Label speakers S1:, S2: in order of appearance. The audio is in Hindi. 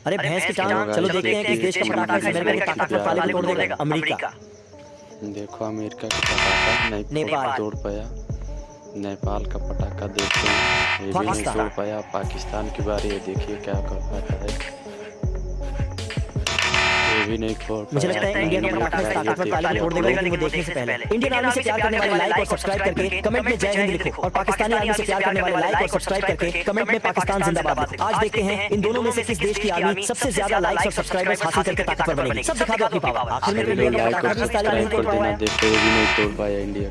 S1: अरे भैंस की टांग, चलो देखते हैं किस देश का पटाखा इस अमेरिका की ताकत पर ताले तोड़ देगा। अमेरिका।
S2: देखो अमेरिका का पटाखा नहीं
S1: नेपाल।
S2: तोड़ पाया। नेपाल का पटाखा देखते हैं, ये भी नहीं
S1: पाकिस्तान।
S2: तोड़ पाया। पाकिस्तान की बारी है, देखिए क्या कर पाता है। ये भी नहीं तोड़ पाया।
S1: मुझे लगता है इंडिया का पटाखा इस ताकत पर ताले तोड़ देगा, लेकिन वो देखने से पहले इंडियन आर्मी से प्यार करने वाले लाइक और सब्सक्राइब करके कमेंट में जय हिंद लिखो, और पाकिस्तानी आर्मी से प्यार करने वाले लाइक और सब्सक्राइब करके कमेंट में पाकिस्तान जिंदाबाद लिखो। आज देखते हैं इन दोनों में से किस देश की आर्मी सबसे ज्यादा लाइक्स और सब्सक्राइबर्स हासिल करके ताकतवर बनेगी। सब दिखा दो अपनी पावर। आखिर में
S2: लाइक और सब्सक्राइब कर देना। देखो ये भी नहीं तोड़ पाया इंडिया।